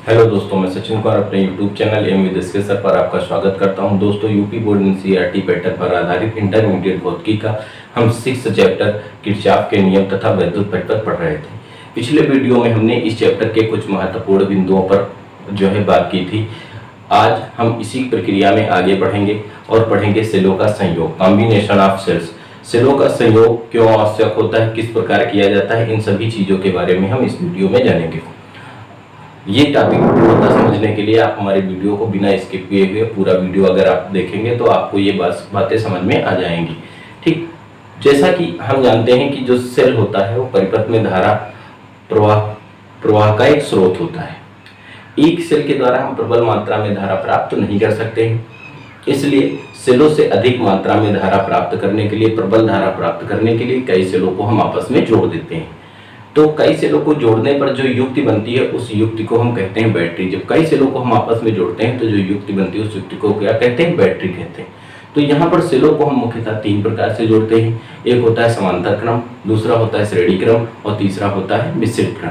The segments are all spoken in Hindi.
हेलो दोस्तों, मैं सचिन कुमार अपने YouTube channel M with sir पर आपका स्वागत करता हूं। दोस्तों, यूपी बोर्ड एनसीईआरटी पैटर्न पर आधारित इंटरमीडिएट भौतिकी का हम 6th चैप्टर किरचॉफ के नियम तथा वैद्युत पथ पर पढ़ रहे थे। पिछले वीडियो में हमने इस चैप्टर के कुछ महत्वपूर्ण बिंदुओं पर बात की थी। आज हम इसी प्रक्रिया में आगे बढ़ेंगे और पढ़ेंगे सेलों का संयोग, कॉम्बिनेशन ऑफ सेल्स। सेलों का संयोग क्यों आवश्यक होता है, किस प्रकार किया जाता है, इन सभी चीजों के बारे में हम इस वीडियो में जानेंगे। ये टॉपिक पूरा समझने के लिए आप हमारे वीडियो को बिना स्किप किए हुए पूरा वीडियो अगर आप देखेंगे तो आपको ये बातें समझ में आ जाएंगी। ठीक, जैसा कि हम जानते हैं कि जो सेल होता है वो परिपथ में धारा प्रवाह का एक स्रोत होता है। एक सेल के द्वारा हम प्रबल मात्रा में धारा प्राप्त नहीं कर सकते हैं, इसलिए सेलों से अधिक मात्रा में धारा प्राप्त करने के लिए, प्रबल धारा प्राप्त करने के लिए कई सेलों को हम आपस में जोड़ देते हैं। तो कई सेलों को जोड़ने पर जो युक्ति बनती है उस युक्ति को हम कहते हैं बैटरी। जब कई सेलों को हम आपस में जोड़ते हैं तो जो युक्ति बनती है उस युक्ति को क्या कहते हैं, बैटरी कहते हैं। तो यहाँ पर सेलों को हम मुख्यतः 3 प्रकार से जोड़ते हैं। एक होता है समांतर क्रम, दूसरा होता है श्रेणी क्रम और तीसरा होता है मिश्रित क्रम।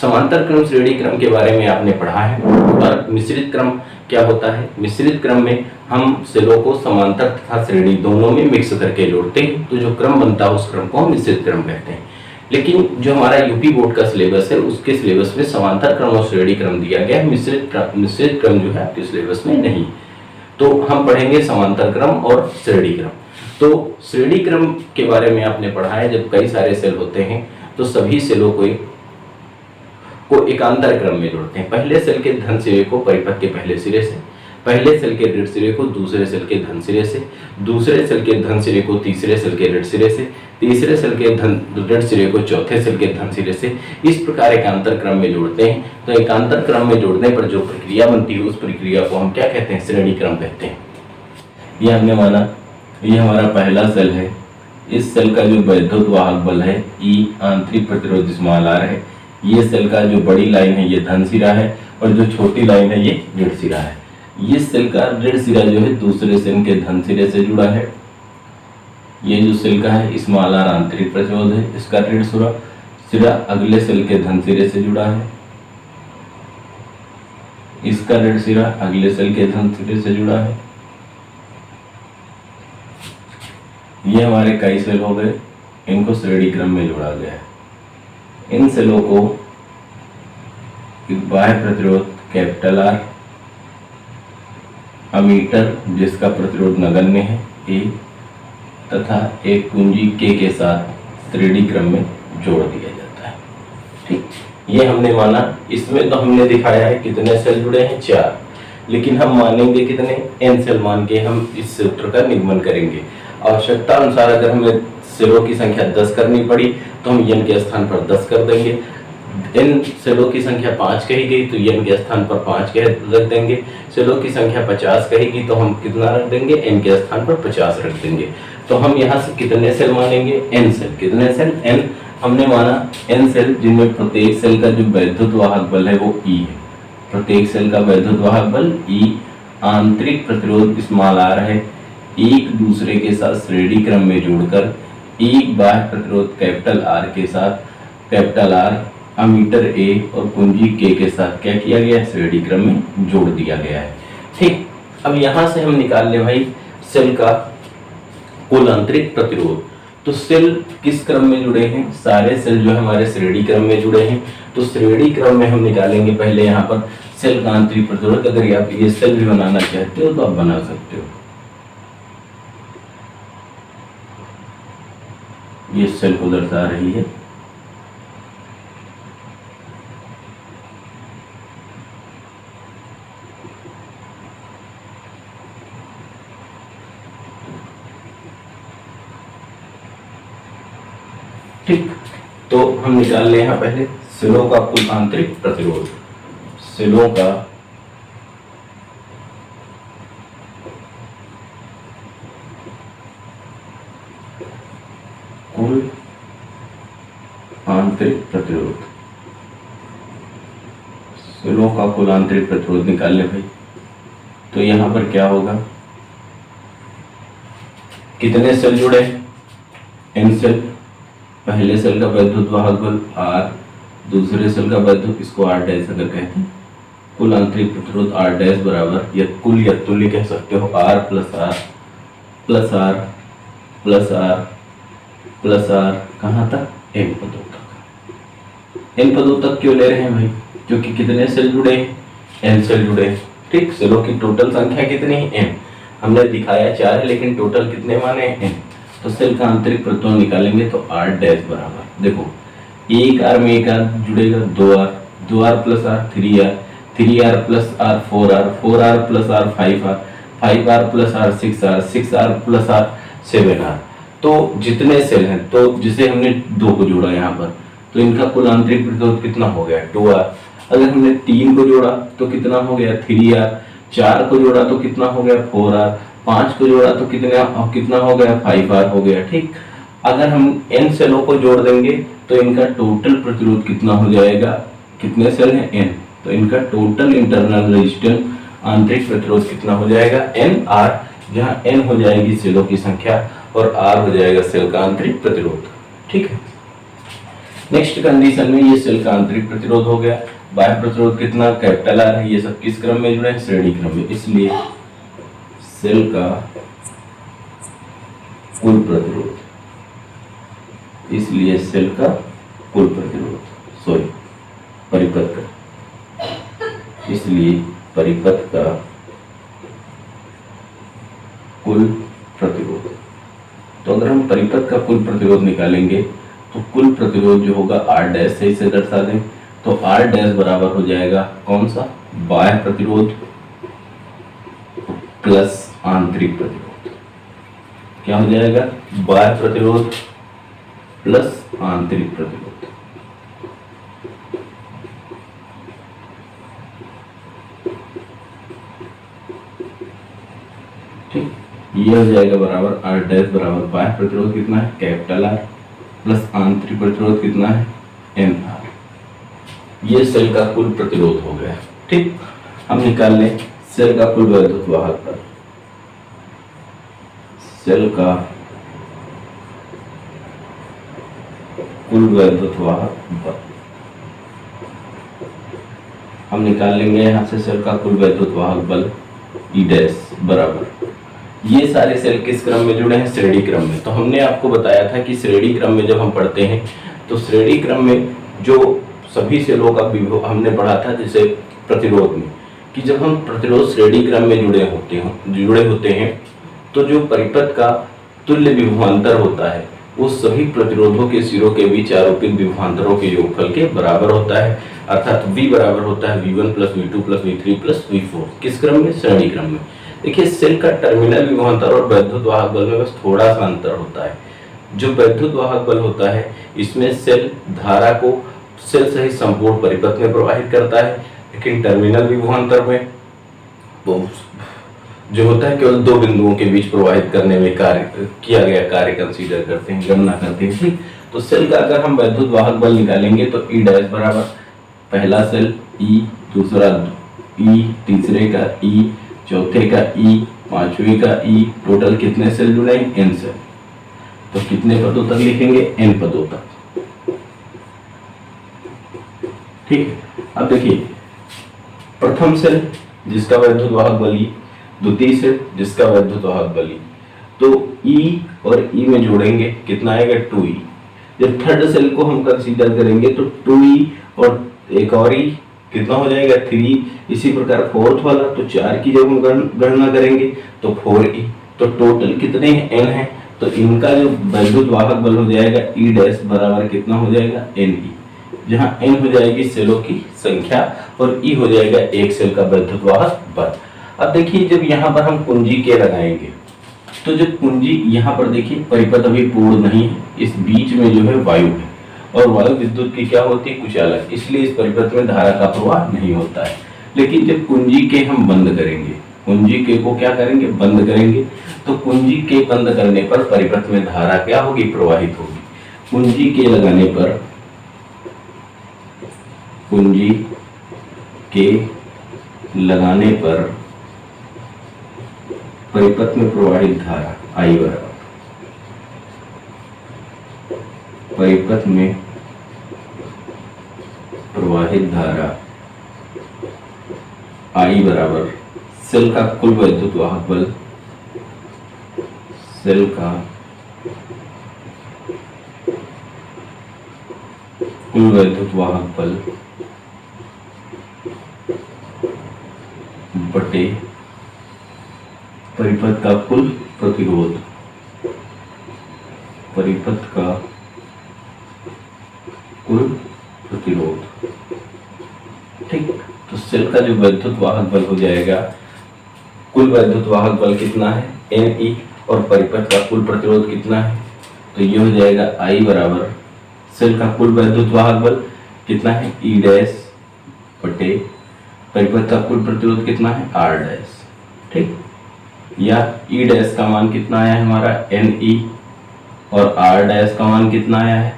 समांतर क्रम, श्रेणी क्रम के बारे में आपने पढ़ा है। और मिश्रित क्रम क्या होता है? मिश्रित क्रम में हम सेलों को समांतर तथा श्रेणी दोनों में मिक्स करके जोड़ते हैं, तो जो क्रम बनता है उस क्रम को हम मिश्रित क्रम कहते हैं। लेकिन जो हमारा यूपी बोर्ड का सिलेबस है उसके सिलेबस में समांतर क्रम और श्रेणी क्रम दिया गया है, मिश्रित क्रम जो है आपके सिलेबस में नहीं। तो हम पढ़ेंगे समांतर क्रम और श्रेणी क्रम। तो श्रेणी क्रम के बारे में आपने पढ़ा है, जब कई सारे सेल होते हैं तो सभी सेलों को एकांतर क्रम में जोड़ते हैं। पहले सेल के धन सिरे को परिपथ के पहले सिरे से, पहले सेल के ऋण सिरे को दूसरे सेल के धन सिरे से, दूसरे सेल के धन सिरे को तीसरे सेल के ऋण सिरे से, तीसरे सेल के ऋण सिरे को चौथे सेल के धन सिरे से, इस प्रकार एकांतर क्रम में जोड़ते हैं। तो एकांतर क्रम में जोड़ने पर जो प्रक्रिया बनती है उस प्रक्रिया को हम क्या कहते हैं, श्रेणी क्रम कहते हैं। ये हमने माना ये हमारा पहला सेल है। इस सेल का जो वैद्युत वाहक बल है E, आंतरिक प्रतिरोध स्मॉल r है। ये सेल का जो बड़ी लाइन है ये धन सिरा है और जो छोटी लाइन है ये ऋण सिरा है। ये सेल का ऋण सिरा जो है दूसरे सेल के धन सिरे से जुड़ा है। ये जो सेल का है स्मॉल r आंतरिक प्रतिरोध है, इसका ऋण सिरा अगले सेल के धन सिरे से जुड़ा है। इसका ऋण सिरा अगले सेल के धन सिरे से जुड़ा है। ये हमारे कई सेल हो गए, इनको श्रेणी क्रम में जोड़ा गया है। इन सेलों को एक बाह्य प्रतिरोध कैपिटल R, अमीटर जिसका प्रतिरोध नगण्य है A, तथा एक कुंजी K के साथ श्रेणी क्रम में जोड़ दिया जाता है। ठीक, ये हमने माना। इसमें तो हमने दिखाया है कितने सेल जुड़े हैं, 4, लेकिन हम मानेंगे कितने, n सेल मान के हम इस सूत्र का निगमन करेंगे। आवश्यकता अनुसार अगर हमें सेलों की संख्या 10 करनी पड़ी तो हम n के स्थान पर 10 कर देंगे। n सेलों की संख्या 5 कही गई तो n के स्थान पर 5 रख देंगे। सेलों की संख्या 50 कहेगी तो हम कितना रख देंगे, n के स्थान पर 50 रख देंगे। तो हम यहाँ से कितने सेल मानेंगे, n सेल। कितने सेल, n हमने माना n सेल, जिनमें प्रत्येक सेल का जो वैद्युत वाहक बल है वो E है। प्रत्येक सेल का वैद्युत वाहक बल E, आंतरिक प्रतिरोध स्मॉल r है। एक दूसरे के साथ श्रेणी क्रम में जोड़कर एक बाह्य प्रतिरोध कैपिटल R के साथ कैपिटल R, अमीटर A और कुंजी K के साथ क्या किया गया है, श्रेणी क्रम में जोड़ दिया गया है। ठीक, अब यहाँ से हम निकाल ले भाई सेल का कुल आंतरिक प्रतिरोध। तो सेल किस क्रम में जुड़े हैं, सारे सेल जो है हमारे श्रेणी क्रम में जुड़े हैं। तो श्रेणी क्रम में हम निकालेंगे पहले यहाँ पर सेल का आंतरिक प्रतिरोध। अगर आप ये सेल भी बनाना चाहते हो तो आप बना सकते हो। ये सेल को दर्शा रही है। ठीक, तो हम निकाल ले यहाँ पहले सेलों का कुल आंतरिक प्रतिरोध। सेलों का कुल आंतरिक प्रतिरोध, सेलों का कुल आंतरिक प्रतिरोध निकाल ले भाई। तो यहाँ पर क्या होगा, कितने सेल जुड़े, n सेल। पहले सेल का वैद्युत वाहक बल R, दूसरे सेल का वैद्युत, इसको R डैश अगर कहते हैं, कुल आंतरिक प्रतिरोध R डैश बराबर या कुल या तुल्य कह सकते हो R plus R plus R plus R plus R कहाँ तक, n पदों तक। n पदों तक क्यों ले रहे हैं भाई, क्योंकि कितने सेल जुड़े हैं, n सेल जुड़े हैं। ठीक, सेलों की टोटल संख्या कितनी है, n। हमने दिखाया 4 है लेकिन टोटल कितने माने हैं, n। तो सेल का आंतरिक प्रतिरोध निकालेंगे तो R डैश बराबर, देखो एक R में एक R जुड़ेगा, 2R, 2R plus R 3R, 3R plus R 4R, 4R plus R 5R, 5R plus R 6R, 6R plus R 7R। तो जितने सेल हैं, तो जिसे हमने 2 को जोड़ा यहाँ पर, तो इनका कुल आंतरिक प्रतिरोध कितना हो गया 2R। अगर हमने 3 को जोड़ा तो कितना हो गया 3R, 4 को जोड़ा तो कितना हो गया 4R, 5 को जोड़ा तो कितना हो गया 5R हो गया। ठीक, अगर हम n सेलों को जोड़ देंगे तो इनका टोटल प्रतिरोध कितना हो जाएगा, कितने सेल हैं n, तो इनका टोटल इंटरनल रेजिस्टेंस आंतरिक प्रतिरोध कितना हो जाएगा NR, जहां n हो जाएगी सेलों की संख्या और R हो जाएगा सेल का आंतरिक प्रतिरोध। ठीक है, नेक्स्ट कंडीशन में ये सेल का आंतरिक प्रतिरोध हो गया। बाह्य प्रतिरोध कितना कैपिटल R है, ये सब किस क्रम में जुड़े हैं, श्रेणी क्रम में, इसलिए सेल का कुल प्रतिरोध, इसलिए सेल का कुल प्रतिरोध, सॉरी परिपथ का, इसलिए परिपथ का कुल प्रतिरोध। तो अगर हम परिपथ का कुल प्रतिरोध निकालेंगे तो कुल प्रतिरोध जो होगा R डैश से इसे दर्शा दें, तो R डैश बराबर हो जाएगा कौन सा, बाह्य प्रतिरोध प्लस आंतरिक प्रतिरोध। क्या हो जाएगा, बाह्य प्रतिरोध प्लस आंतरिक प्रतिरोध। ठीक, ये हो जाएगा बराबर R डैश बराबर बाह्य प्रतिरोध कितना है कैपिटल R प्लस आंतरिक प्रतिरोध कितना है NR। ये सेल का कुल प्रतिरोध हो गया। ठीक, हम निकाल लें सेल का कुल वैद्युत वाहक बल, सेल का कुल वैद्युत वाहक बल हम निकाल लेंगे यहाँ से सेल का कुल वैद्युत वाहक बल E डैश बराबर, ये सारे सेल किस क्रम में जुड़े हैं, श्रेणी क्रम में। तो हमने आपको बताया था कि श्रेणी क्रम में जब हम पढ़ते हैं तो श्रेणी क्रम में जो सभी सेलों का विभव हमने पढ़ा था, जैसे प्रतिरोध में, कि जब हम प्रतिरोध श्रेणी क्रम में जुड़े होते हैं तो जो परिपथ का तुल्य विभवांतर होता है वो सभी प्रतिरोधों के सिरों के बीच आरोपित विभवांतरों के योगफल के बराबर होता है, अर्थात V बराबर होता है V1 plus V2 plus V3 plus V4। किस क्रम में, श्रेणी क्रम में। देखिए सेल का टर्मिनल विभवांतर और वैद्युत वाहक बल में बस थोड़ा सा अंतर होता है। जो वैद्युत वाहक बल होता है इसमें सेल धारा को सेल सहित संपूर्ण परिपथ में प्रवाहित करता है, लेकिन टर्मिनल विभवांतर में वो जो होता है केवल 2 बिंदुओं के बीच प्रवाहित करने में किया गया कार्य कंसीडर करते हैं, गणना करते हैं। ठीक, तो सेल का अगर हम वैद्युत वाहक बल निकालेंगे तो E डैश बराबर पहला सेल E, दूसरा E, तीसरे का E, चौथे का E, पांचवें का E, टोटल कितने सेल जुड़े हैं N सेल। तो कितने पदों तक लिखेंगे, N पदों तक। ठीक है, अब देखिए प्रथम सेल जिसका वैद्युत वाहक बल E, द्वितीय सेल जिसका वैद्युत वाहक बल E, तो E और E में जोड़ेंगे कितना आएगा 2E। जब थर्ड सेल को हम कंसीडर करेंगे तो 2E और एक और E कितना हो जाएगा 3E। इसी प्रकार फोर्थ वाला तो 4 की जब हम गणना करेंगे तो 4E। तो टोटल कितने N है, तो इनका जो वैद्युत वाहक बल हो जाएगा E डैश बराबर कितना हो जाएगा NE, जहां N हो जाएगी सेलों की संख्या और E हो जाएगा एक सेल का वैद्युत वाहक बल। अब देखिए जब यहाँ पर हम कुंजी के लगाएंगे तो जब कुंजी यहाँ पर देखिए परिपथ अभी पूर्ण नहीं है, इस बीच में जो है वायु है और वायु विद्युत की क्या होती है कुछ अलग, इसलिए इस परिपथ में धारा का प्रवाह नहीं होता है। लेकिन जब कुंजी के हम बंद करेंगे, कुंजी के को क्या करेंगे बंद करेंगे, तो कुंजी के बंद करने पर परिपथ में धारा क्या होगी प्रवाहित होगी। कुंजी के लगाने पर, कुंजी के लगाने पर परिपथ में प्रवाहित धारा I बराबर, परिपथ में प्रवाहित धारा I बराबर सेल का कुल वैद्युत वाहक बल, सेल का कुल वैद्युत वाहक बल बटे परिपथ का कुल प्रतिरोध, परिपथ का कुल प्रतिरोध। ठीक, तो सेल का जो वैद्युत वाहक बल हो जाएगा, कुल वैद्युत वाहक बल कितना है Ne, और परिपथ का कुल प्रतिरोध कितना है, तो ये हो जाएगा I बराबर सेल का कुल वैद्युत वाहक बल कितना है E डैश बटे परिपथ का कुल प्रतिरोध कितना है R डैश। ठीक, या E डैश का मान कितना आया है हमारा Ne, और R डैश का मान कितना आया है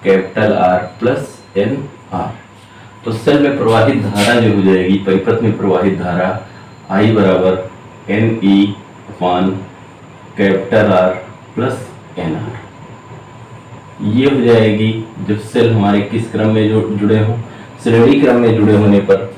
कैपिटल R प्लस NR। तो सेल में प्रवाहित धारा जो हो जाएगी, परिपथ में प्रवाहित धारा I बराबर Ne अपान कैपिटल R प्लस NR। ये हो जाएगी जब सेल हमारे किस क्रम में जुड़े हों, श्रेणी क्रम में जुड़े होने पर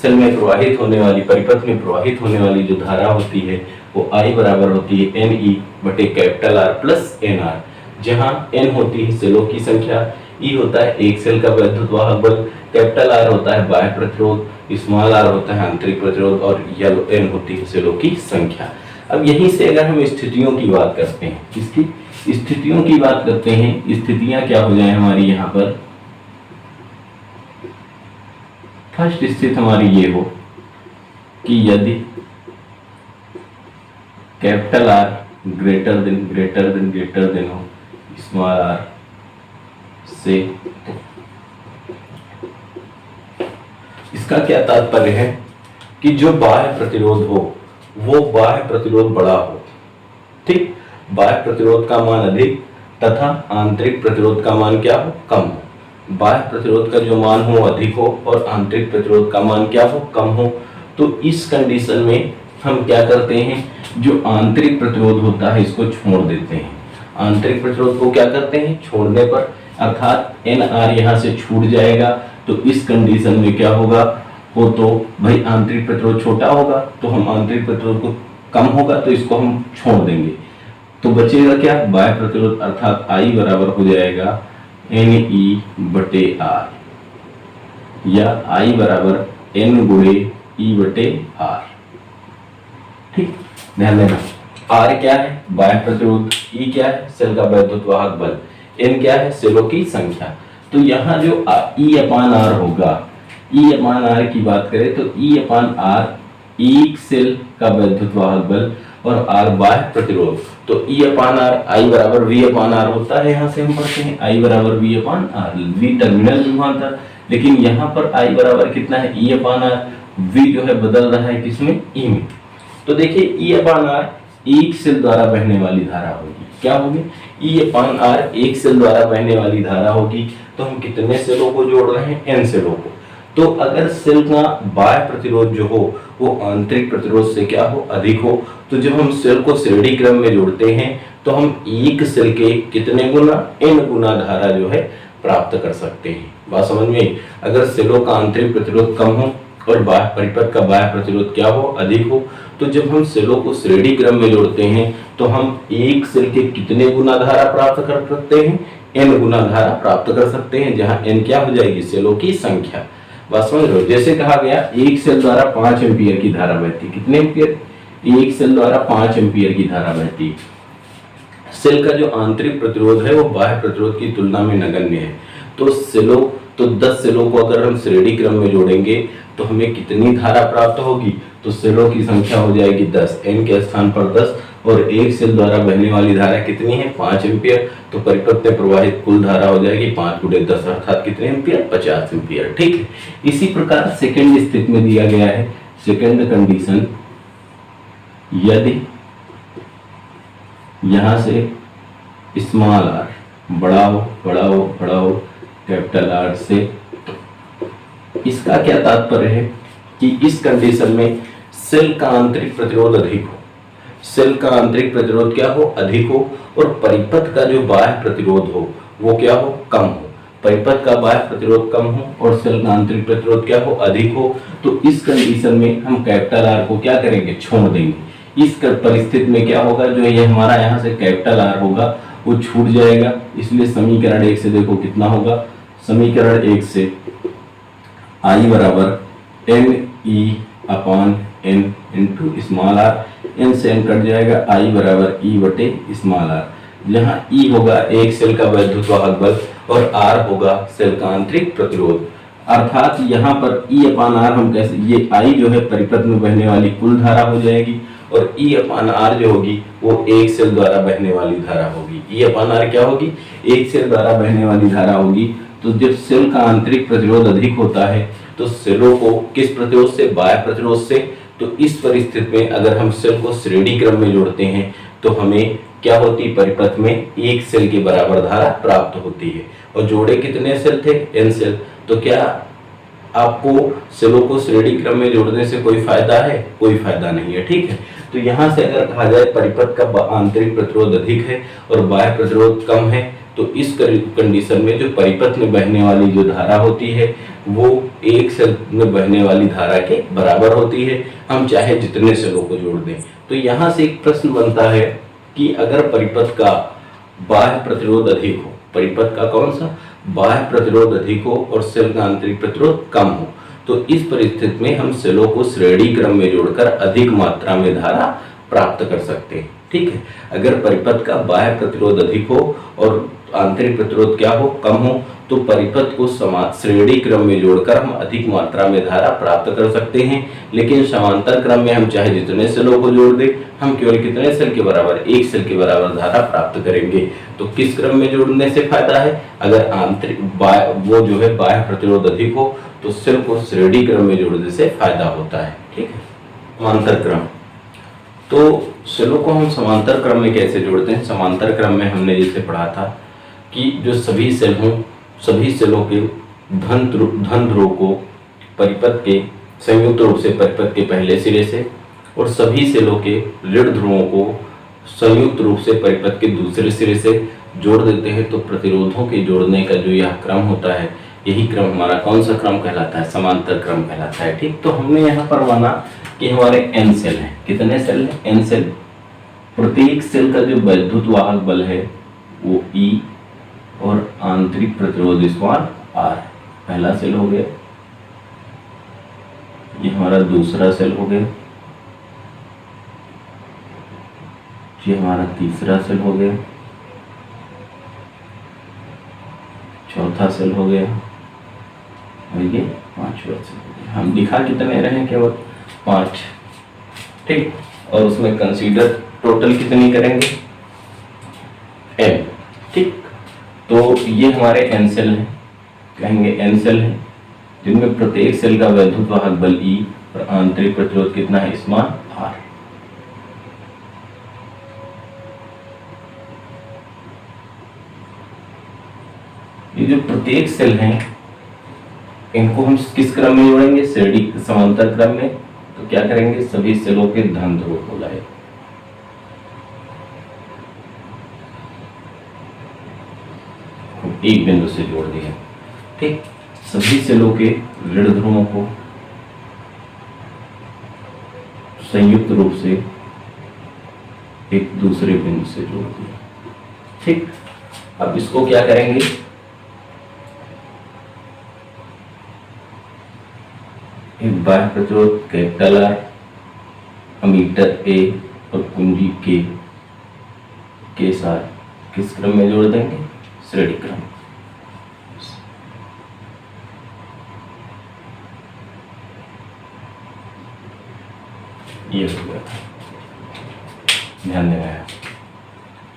सेल में प्रवाहित होने वाली, परिपथ में प्रवाहित होने वाली जो धारा होती है वो I बराबर होती है Ne बटे कैपिटल R प्लस NR, जहाँ N होती है सेलों की संख्या, E होता है एक सेल का वैद्युत वाहक बल, कैपिटल R होता है बाह्य प्रतिरोध, स्मॉल r होता है आंतरिक प्रतिरोध, और N होती है सेलों की संख्या। अब यहीं से अगर हम स्थितियों की बात करते हैं, किसकी स्थितियों की बात करते हैं, स्थितियां क्या हो जाए हमारी यहाँ पर, फर्स्ट स्थिति हमारी ये हो कि यदि कैपिटल R ग्रेटर देन हो स्मॉल r से, इसका क्या तात्पर्य है कि जो बाह्य प्रतिरोध हो वो बाह्य प्रतिरोध बड़ा हो। ठीक, बाह्य प्रतिरोध का मान अधिक तथा आंतरिक प्रतिरोध का मान क्या हो कम हो। बाह्य प्रतिरोध का जो मान हो अधिक हो और आंतरिक प्रतिरोध का मान क्या हो कम हो। तो इस कंडीशन में हम क्या करते हैं, जो आंतरिक प्रतिरोध होता है इसको छोड़ देते हैं। आंतरिक प्रतिरोध को क्या करते हैं, छोड़ने पर अर्थात NR यहाँ से छूट जाएगा। तो इस कंडीशन में क्या होगा, हो तो भाई आंतरिक प्रतिरोध छोटा होगा तो हम आंतरिक प्रतिरोध को कम होगा तो इसको हम छोड़ देंगे, तो बचेगा क्या बाह्य प्रतिरोध, अर्थात I बराबर हो जाएगा Ne बटे R, या I बराबर N गुणे E बटे R। ठीक, ध्यान देना, R क्या है बाह्य प्रतिरोध, E क्या है सेल का वैद्युत वाहक बल, N क्या है सेलों की संख्या। तो यहाँ जो E अपान R होगा, E अपान R की बात करें तो E अपान R एक सेल का वैद्युत वाहक बल और R बाह्य प्रतिरोध, तो E अपान R I बराबर V अपान R होता है। यहाँ से हम पढ़ते हैं I बराबर V अपान R, V टर्मिनल विभवांतर, लेकिन यहाँ पर I बराबर कितना है E अपान R, V जो है बदल रहा है किसमें E में। तो देखिए E अपान R एक सेल द्वारा बहने वाली धारा होगी, क्या होगी E अपान R एक सेल द्वारा बहने वाली धारा होगी। तो हम कितने सेलों को जोड़ रहे हैं, N सेलों को। तो अगर सेल का बाह्य प्रतिरोध जो हो वो आंतरिक प्रतिरोध से क्या हो अधिक हो, तो जब हम सेल को श्रेणी क्रम में जोड़ते हैं तो हम एक सेल के कितने गुना N गुना धारा जो है प्राप्त कर सकते हैं। बात समझ में, अगर सेलों का आंतरिक प्रतिरोध कम हो और बाह्य परिपथ का बाह्य प्रतिरोध क्या हो अधिक हो, तो जब हम सेलों को श्रेणी क्रम में जोड़ते हैं तो हम एक सेल के कितने गुना धारा प्राप्त कर सकते हैं, N गुना धारा प्राप्त कर सकते हैं, जहां N क्या हो जाएगी सेलों की संख्या। बात समझ रहे हो, जैसे कहा गया एक सेल द्वारा 5 एम्पीयर की धारा बहती, कितने एम्पीयर, एक सेल द्वारा 5 एम्पीयर की धारा बहती। सेल का जो आंतरिक प्रतिरोध है वो बाह्य प्रतिरोध की तुलना में नगण्य है। तो सेलों, तो 10 सेलों को अगर हम श्रेणी क्रम में जोड़ेंगे तो हमें कितनी धारा प्राप्त होगी, तो सेलों की संख्या हो जाएगी 10, N के स्थान पर 10, और एक सेल द्वारा बहने वाली धारा कितनी है 5 एम्पीयर, तो परिपथ में प्रवाहित कुल धारा हो जाएगी 5 गुणे 10 अर्थात कितने एम्पीयर 50 एम्पीयर। ठीक है, इसी प्रकार सेकंड स्थिति में दिया गया है, सेकंड कंडीशन, यदि यहां से स्मॉल r बड़ा हो कैपिटल R से, इसका क्या तात्पर्य है कि इस कंडीशन में सेल का आंतरिक प्रतिरोध अधिक हो, सेल का आंतरिक प्रतिरोध क्या हो अधिक हो, और परिपथ का जो बाह्य प्रतिरोध हो वो क्या हो कम हो। परिपथ का बाह्य प्रतिरोध कम हो और सेल का आंतरिक प्रतिरोध क्या हो, अधिक हो, तो इस कंडीशन में हम कैपिटल आर को क्या करेंगे, छोड़ देंगे। इस परिस्थिति में क्या होगा, जो ये हमारा यहाँ से कैपिटल आर होगा वो छूट जाएगा। इसलिए समीकरण 1 से देखो कितना होगा, समीकरण 1 से I बराबर N E upon N into small R, N से एन कट जाएगा, I बराबर ई बटे स्मॉल आर, जहाँ ई होगा एक सेल का वैद्युत वाहक बल और आर होगा सेल का आंतरिक प्रतिरोध। अर्थात यहाँ पर ई अपान आर हम कैसे, ये आई जो है परिपथ में बहने वाली कुल धारा हो जाएगी और ई अपान आर जो होगी वो एक सेल द्वारा बहने वाली धारा होगी। ई अपान आर क्या होगी, एक सेल द्वारा बहने वाली धारा होगी। तो जब सेल का आंतरिक प्रतिरोध अधिक होता है तो सेलों को किस प्रतिरोध से, बाह्य प्रतिरोध से। तो इस परिस्थिति में अगर हम सेल को श्रेणी क्रम में जोड़ते हैं तो हमें क्या होती, परिपथ में एक सेल के बराबर धारा प्राप्त होती है। और जोड़े कितने सेल थे, एन सेल। तो क्या आपको सेलों को श्रेणी क्रम में जोड़ने से कोई फायदा है, कोई फायदा नहीं है, ठीक है। तो यहाँ से अगर कहा जाए परिपथ का आंतरिक प्रतिरोध अधिक है और बाह्य प्रतिरोध कम है, तो इस कंडीशन में जो परिपथ में बहने वाली जो धारा होती है वो एक सेल में बहने वाली धारा के बराबर होती है, हम चाहे जितने सेलों को जोड़ दें। तो यहाँ से एक प्रश्न बनता है कि अगर परिपथ का बाह्य प्रतिरोध अधिक हो, परिपथ का कौन सा, बाह्य प्रतिरोध अधिक हो और सेल का आंतरिक प्रतिरोध कम हो, तो इस परिस्थिति में हम सेलों को श्रेणी क्रम में जोड़कर अधिक मात्रा में धारा प्राप्त कर सकते हैं, ठीक है। अगर परिपथ का बाह्य प्रतिरोध अधिक हो और आंतरिक प्रतिरोध क्या हो, कम हो, तो परिपथ को श्रेणी क्रम में जोड़कर हम अधिक मात्रा में धारा प्राप्त कर सकते हैं। लेकिन समांतर क्रम में हम चाहे जितने सेलों को जोड़ दें, हम केवल कितने सेल के बराबर, एक सेल के बराबर धारा प्राप्त करेंगे। तो किस क्रम में जोड़ने से फायदा है, अगर आंतरिक वो जो है बाह्य प्रतिरोध अधिक हो तो सेल को श्रेणी क्रम में जोड़ने से फायदा होता है, ठीक है। समांतर क्रम, तो सेलों को हम समांतर क्रम में कैसे जोड़ते हैं। समांतर क्रम में हमने जैसे पढ़ा था कि जो सभी सेल हों, सभी सेलों के धन ध्रुव को परिपथ के संयुक्त रूप से परिपथ के पहले सिरे से और सभी सेलों के ऋण ध्रुवों को संयुक्त रूप से परिपथ के दूसरे सिरे से जोड़ देते हैं, तो प्रतिरोधों के जोड़ने का जो यह क्रम होता है, यही क्रम हमारा कौन सा क्रम कहलाता है, समांतर क्रम कहलाता है, ठीक। तो हमने यहाँ पर माना कि हमारे एन सेल हैं, कितने सेल हैं, एन सेल। प्रत्येक सेल का जो वैद्युत वाहक बल है वो ई और आंतरिक प्रतिरोध स्मॉल आर। पहला सेल हो गया, ये हमारा दूसरा सेल हो गया, ये हमारा तीसरा सेल हो गया, चौथा सेल हो गया और ये पांचवा सेल हो गया। हम दिखा कितने रहे, केवल 5, ठीक। और उसमें कंसीडर टोटल कितनी करेंगे, n, ठीक। तो ये हमारे n सेल हैं, कहेंगे n सेल हैं, जिनमें प्रत्येक सेल का वैद्युत वाहक बल E और आंतरिक प्रतिरोध कितना है, स्मॉल r। ये जो प्रत्येक सेल हैं इनको हम किस क्रम में जोड़ेंगे, श्रेणी समांतर क्रम में। तो क्या करेंगे, सभी सेलों के धन ध्रुव को लाए, एक बिंदु से जोड़ दिया, ठीक। सभी सेलों के ऋण ध्रुवों को संयुक्त रूप से एक दूसरे बिंदु से जोड़ दिया, ठीक। अब इसको क्या करेंगे, एक बाह्य प्रतिरोध कैपिटल आर, अमीटर ए और कुंजी के साथ किस क्रम में जोड़ देंगे, श्रेणी क्रम। ये हो गया, ध्यान देना है।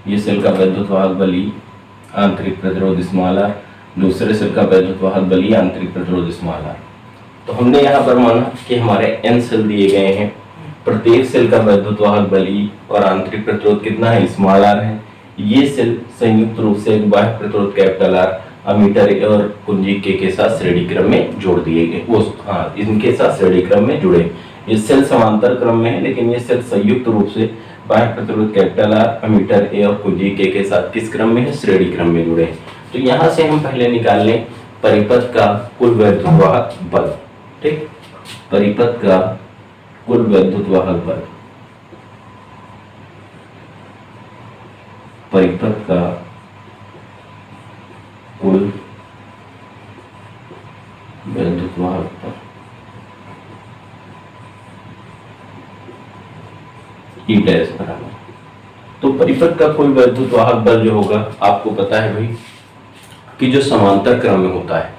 ये सेल का वैद्युत वाहक बल E, आंतरिक प्रतिरोध स्मॉल आर, दूसरे सेल का वैद्युत वाहक बल E, आंतरिक प्रतिरोध स्मॉल आर। तो हमने यहाँ पर माना कि हमारे n सेल दिए गए हैं, प्रत्येक सेल का वैद्युत वाहक बल E और आंतरिक प्रतिरोध कितना है, स्मॉल आर है। ये सेल संयुक्त रूप से एक बाह्य प्रतिरोध कैपिटल आर, अमीटर ए और कुंजी के साथ श्रेणी क्रम में जोड़ दिए गए, इनके साथ श्रेणी क्रम में जुड़े। ये सेल समांतर क्रम में है, लेकिन ये सेल संयुक्त रूप से बाह्य प्रतिरोध कैपिटल आर, अमीटर ए और कुंजी के साथ किस क्रम में है, श्रेणी क्रम में जुड़े। तो यहां से हम पहले निकाल लें परिपथ का कुल वैद्युत वाहक बल। ठीक, परिपथ का कुल वैद्युत वाहक बल, परिपथ का कुल वैद्युत वाहक बल ई डैश बराबर। तो परिपथ का कुल वैद्युत वाहक बल जो होगा, आपको पता है भाई कि जो समांतर क्रम में होता है,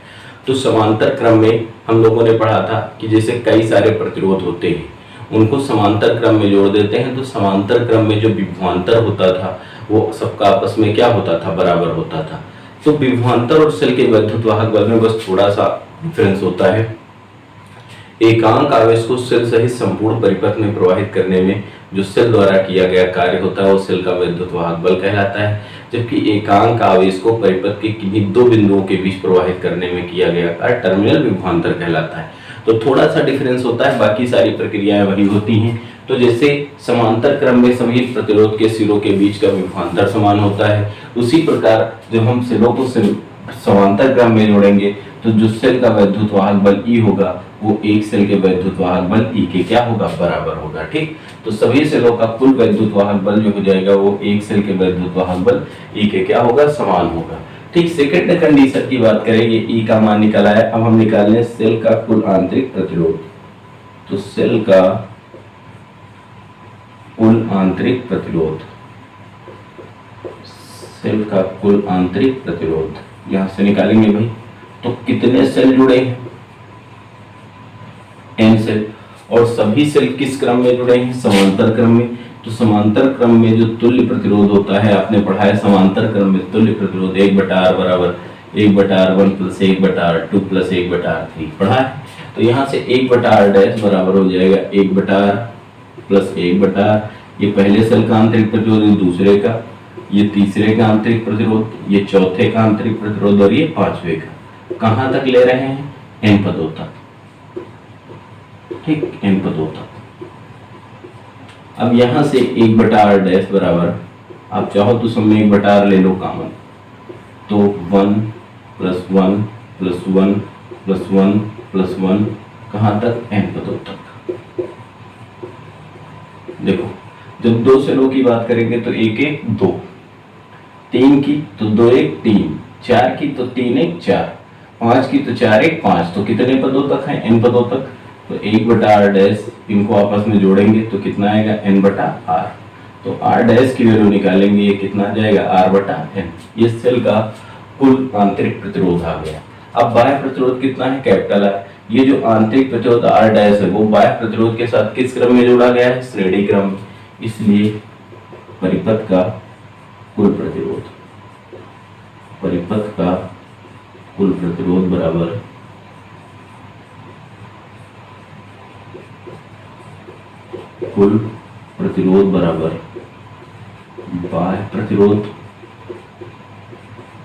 तो समांतर क्रम में हम लोगों ने पढ़ा था कि जैसे कई सारे प्रतिरोध होते हैं, उनको समांतर क्रम में जोड़ देते हैं, तो समांतर क्रम में जो विभवांतर होता था वो सबका आपस में क्या होता था, बराबर होता था। तो विभवांतर और सेल के वैद्युत वाहक बल में बस थोड़ा सा डिफरेंस होता है। एकांक आवेश को सेल सहित संपूर्ण परिपथ में प्रवाहित करने में जो सेल द्वारा किया गया कार्य होता है वो सेल का वैद्युत वाहक बल कहलाता है, जबकि एकांक आवेश को परिपथ के किन्हीं दो बिंदुओं के बीच प्रवाहित करने में किया गया कार्य टर्मिनल विभवांतर कहलाता है। तो थोड़ा सा डिफरेंस होता है, बाकी सारी प्रक्रियाएं वही होती हैं। तो जैसे समांतर क्रम में सभी प्रतिरोध के सिरों के बीच का विभवांतर समान होता है, उसी प्रकार जब हम सेलों को समांतर क्रम में जोड़ेंगे तो जो सेल का वैद्युत वाहक बल ई होगा वो एक सेल के वैद्युत वाहक बल ई के क्या होगा, बराबर होगा। ठीक, तो सभी सेलों का कुल वैद्युत वाहक बल जो हो जाएगा वो एक सेल के वैद्युत वाहक बल ई के क्या होगा, समान होगा। ठीक, सेकंड कंडीशन की बात करें, ये ई का मान निकला है, अब हम निकाल लें सेल का कुल आंतरिक प्रतिरोध। तो सेल का कुल आंतरिक प्रतिरोध, सेल का कुल आंतरिक प्रतिरोध यहां से निकालेंगे भाई। तो कितने सेल जुड़े हैं, एन सेल, और सभी सेल किस क्रम में जुड़े हैं, समांतर क्रम में। तो समांतर क्रम में जो तुल्य प्रतिरोध होता है, आपने पढ़ा है समांतर क्रम में तुल्य प्रतिरोध 1/r बराबर 1/r1 + 1/r2 + 1/r3 पढ़ा है। तो यहाँ से 1/r डैश बराबर हो जाएगा 1/r + 1/r, ये पहले सेल का आंतरिक प्रतिरोध, ये दूसरे का, ये तीसरे का आंतरिक प्रतिरोध, ये चौथे का आंतरिक प्रतिरोध और ये पांचवे का। कहां तक ले रहे हैं, एन पदों तक। ठीक, एन पदों तक। अब यहां से 1/r डैश बराबर, आप चाहो तो सब में 1/r ले लो कॉमन, तो 1 + 1 + 1 + 1 + 1 कहां तक, एन पदों तक। देखो जब दो सेलों की बात करेंगे तो 1 1 2, 3 की तो 2 1 3, 4 की तो 3 1 4, 5 की तो 4 1 5, तो कितने पदों तक है, एन पदों तक। तो 1/r डैश, इनको आपस में जोड़ेंगे तो कितना आएगा, n/r। तो r डैश की वैल्यू निकालेंगे, ये कितना आ जाएगा, r/n। ये सेल का कुल आंतरिक प्रतिरोध आ गया। अब बाह्य प्रतिरोध कितना है, कैपिटल R। ये जो आंतरिक प्रतिरोध r डैश है वो बाह्य प्रतिरोध के साथ किस क्रम में जोड़ा गया है, श्रेणी क्रम में। इसलिए परिपथ का कुल प्रतिरोध, परिपथ का कुल प्रतिरोध बराबर कुल प्रतिरोध बराबर बाह्य प्रतिरोध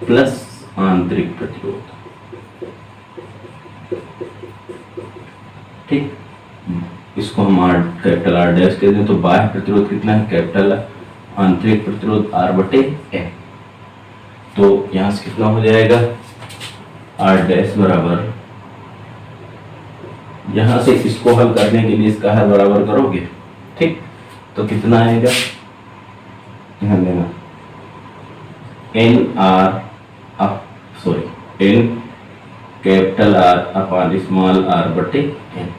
प्लस आंतरिक प्रतिरोध। ठीक, इसको हम कैपिटल R डैश कहते हैं। तो बाह्य प्रतिरोध कितना है, कैपिटल R, आंतरिक प्रतिरोध R/n। तो यहां से कितना हो जाएगा, R डैश बराबर, यहां से इसको हल करने के लिए इसका हल बराबर करोगे। ठीक, तो कितना आएगा, ध्यान देना, n capital R upon small r/n।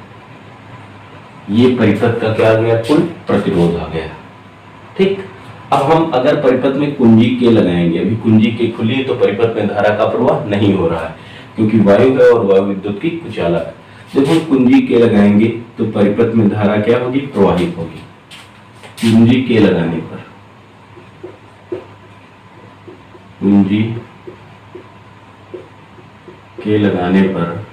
ये परिपथ का क्या आ गया, कुल प्रतिरोध आ गया। ठीक, अब हम अगर परिपथ में कुंजी के लगाएंगे, अभी कुंजी के खुली है तो परिपथ में धारा का प्रवाह नहीं हो रहा है क्योंकि वायु है और वायु विद्युत की कुचालक है। जब हम कुंजी के लगाएंगे तो परिपथ में धारा क्या होगी, प्रवाहित होगी। कुंजी के लगाने पर, कुंजी के लगाने पर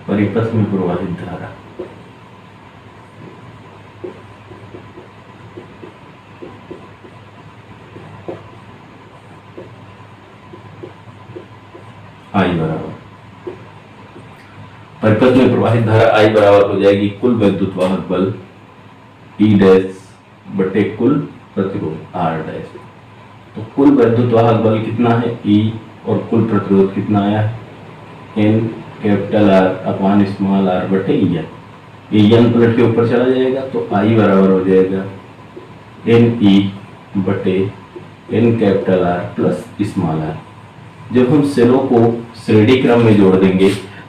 परिपथ में प्रवाहित धारा I बराबर, परिपथ में प्रवाहित धारा I बराबर हो जाएगी कुल वैद्युत वाहक बल E डैश बटे कुल प्रतिरोध R डैश। तो कुल वैद्युत वाहक बल कितना है E, और कुल प्रतिरोध कितना आया है N capital R upon small r बटे EN। ये N पलट के ऊपर चला जाएगा तो I बराबर हो जाएगा NE बटे N capital R plus small r। जब हम सेलों को श्रेणी क्रम में जोड़ देंगे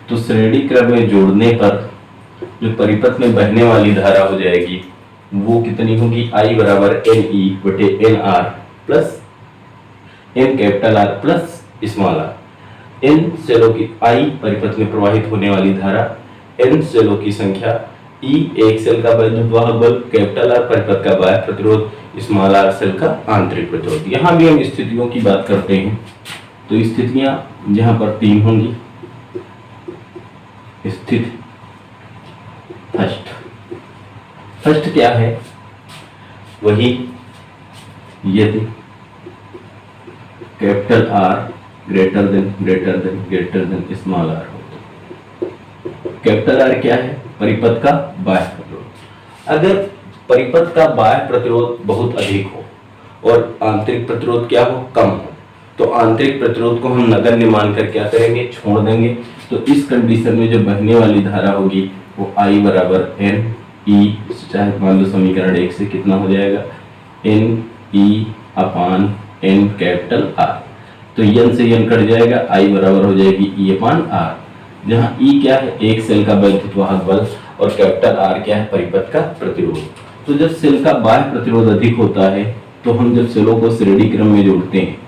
तो श्रेणी क्रम में जोड़ने पर जो परिपथ में बहने वाली धारा हो जाएगी वो कितनी होगी, I बराबर NE बटे NR plus N capital R plus small r। N सेलों की I परिपथ में प्रवाहित होने वाली धारा, N सेलों की संख्या, E एक सेल का वैद्युत वाहक बल, कैपिटल R परिपथ का बाह्य प्रतिरोध, स्मॉल r सेल का आंतरिक प्रतिरोध। यहाँ भी हम स्थितियों की बात करते हैं तो स्थितियां यहाँ पर 3 होंगी। स्थिति फर्स्ट क्या है, वही यदि capital R greater than small r हो। कैपिटल R क्या है, परिपथ का बाह्य प्रतिरोध। अगर परिपथ का बाह्य प्रतिरोध बहुत अधिक हो और आंतरिक प्रतिरोध क्या हो, कम हो, तो आंतरिक प्रतिरोध को हम नगण्य मानकर क्या करेंगे, छोड़ देंगे। तो इस कंडीशन में जो बहने वाली धारा होगी वो I बराबर NE, चाहे मान लो समीकरण 1 से कितना हो जाएगा, NE अपान N कैपिटल R। तो N से N कट जाएगा, I बराबर हो जाएगी E अपान R, जहाँ E क्या है, एक सेल का वैद्युत वाहक बल और कैपिटल R क्या है, परिपथ का प्रतिरोध। तो जब सेल का बाह्य प्रतिरोध अधिक होता है तो हम जब सेलों को श्रेणी क्रम में जोड़ते हैं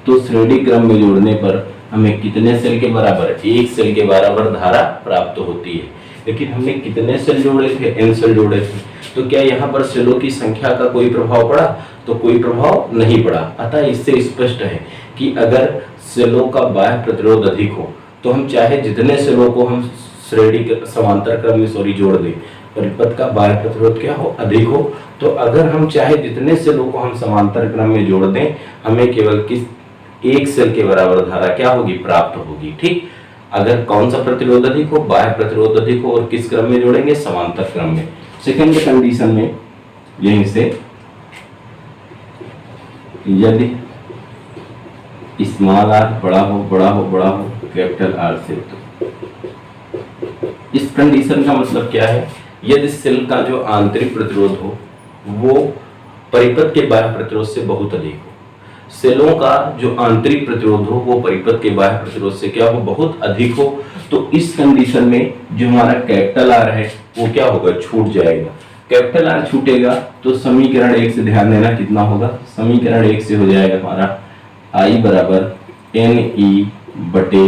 तो श्रेणी क्रम में जोड़ने पर हमें कितने सेल के बराबर, एक सेल के बराबर धारा प्राप्त होती है। लेकिन हमने कितने सेल जोड़े थे, N सेल जोड़े थे, तो क्या यहाँ पर सेलों की संख्या का कोई प्रभाव पड़ा, तो कोई प्रभाव नहीं पड़ा। अतः इससे स्पष्ट है कि अगर सेलों का बाह्य प्रतिरोध अधिक हो तो हम चाहे जितने सेलों को हम श्रेणी समांतर क्रम में जोड़ दें, परिपथ का बाह्य प्रतिरोध क्या हो, अधिक हो, तो अगर हम चाहे जितने सेलों को हम समांतर क्रम में जोड़ दें, हमें केवल किस एक सेल के बराबर धारा क्या होगी, प्राप्त होगी। ठीक, अगर कौन सा प्रतिरोध अधिक हो, बाह्य प्रतिरोध अधिक हो, और किस क्रम में जोड़ेंगे, समांतर क्रम में। सेकंड कंडीशन में यहीं से यदि स्मॉल r बड़ा हो कैपिटल R से, तो इस कंडीशन का मतलब क्या है, यदि सेल का जो आंतरिक प्रतिरोध हो वो परिपथ के बाह्य प्रतिरोध से बहुत अधिक हो, सेलों का जो आंतरिक प्रतिरोध हो वो परिपथ के बाह्य प्रतिरोध से क्या हो, बहुत अधिक हो, तो इस कंडीशन में जो हमारा कैपिटल R है वो क्या होगा, छूट जाएगा। कैपिटल R छूटेगा तो समीकरण 1 से ध्यान देना कितना होगा, समीकरण 1 से हो जाएगा हमारा I बराबर NE बटे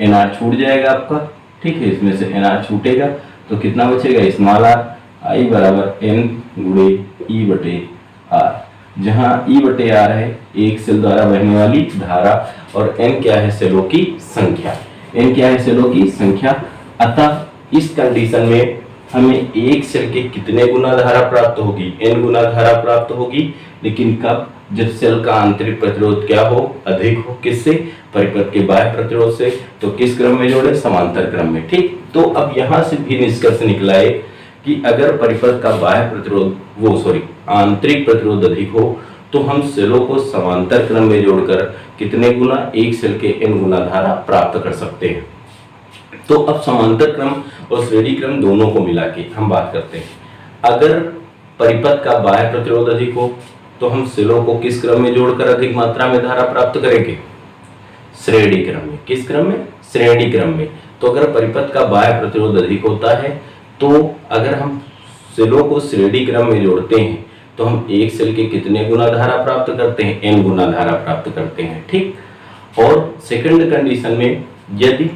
NR छूट जाएगा आपका। ठीक है, इसमें से NR छूटेगा तो कितना बचेगा, स्मॉल r, I बराबर N गुणे E बटे R, जहां E बटे R है एक सेल द्वारा बहने वाली धारा और N क्या है, सेलों की संख्या। N क्या है, सेलों की संख्या। अतः इस कंडीशन में हमें एक सेल के कितने गुना धारा प्राप्त होगी, N गुना धारा प्राप्त होगी। लेकिन कब, जब सेल का आंतरिक प्रतिरोध क्या हो, अधिक हो, किससे, परिपथ के बाह्य प्रतिरोध से। तो किस क्रम में जोड़े, समांतर क्रम में। ठीक, तो अब यहां से भी निष्कर्ष निकला है कि अगर परिपथ का बाह्य प्रतिरोध आंतरिक प्रतिरोध अधिक हो तो हम सेलों को समांतर क्रम में जोड़कर कितने गुना, एक सेल के N गुना धारा प्राप्त कर सकते हैं। तो अब समांतर क्रम और श्रेणी क्रम दोनों को मिला के हम बात करते हैं। अगर परिपथ का बाह्य प्रतिरोध अधिक हो तो हम सेलों को किस क्रम में जोड़कर अधिक मात्रा में धारा प्राप्त करेंगे, श्रेणी क्रम में। किस क्रम में, श्रेणी क्रम में। तो अगर परिपथ का बाह्य प्रतिरोध अधिक होता है तो अगर हम सेलों को श्रेणी क्रम में जोड़ते हैं तो हम एक सेल के कितने गुना धारा प्राप्त करते हैं, N गुना धारा प्राप्त करते हैं। ठीक, और सेकंड कंडीशन में यदि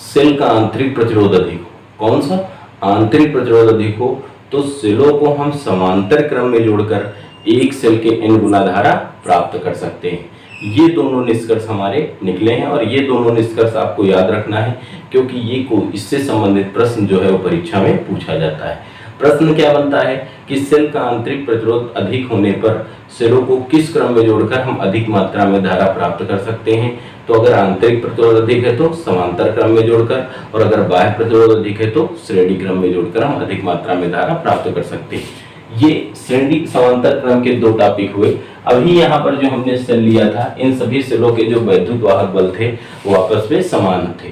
सेल का आंतरिक प्रतिरोध अधिक हो, कौन सा, आंतरिक प्रतिरोध अधिक हो, तो सेलों को हम समांतर क्रम में जोड़कर एक सेल के N गुना धारा प्राप्त कर सकते हैं। ये दोनों निष्कर्ष हमारे निकले हैं और ये दोनों निष्कर्ष आपको याद रखना है क्योंकि इससे संबंधित प्रश्न जो है वो परीक्षा में पूछा जाता है। प्रश्न क्या बनता है कि सेल का आंतरिक प्रतिरोध अधिक होने पर सेलों को किस क्रम में जोड़कर हम अधिक मात्रा में धारा प्राप्त कर सकते हैं। तो अगर आंतरिक प्रतिरोध अधिक है तो समांतर क्रम में जोड़कर, और अगर बाह्य प्रतिरोध अधिक है तो श्रेणी क्रम में जोड़कर हम अधिक मात्रा में धारा प्राप्त कर सकते हैं। ये श्रेणी समांतर क्रम के दो टॉपिक हुए। अभी यहाँ पर जो हमने सेल लिया था, इन सभी सेलों के जो वैद्युत वाहक बल थे वो आपस में समान थे।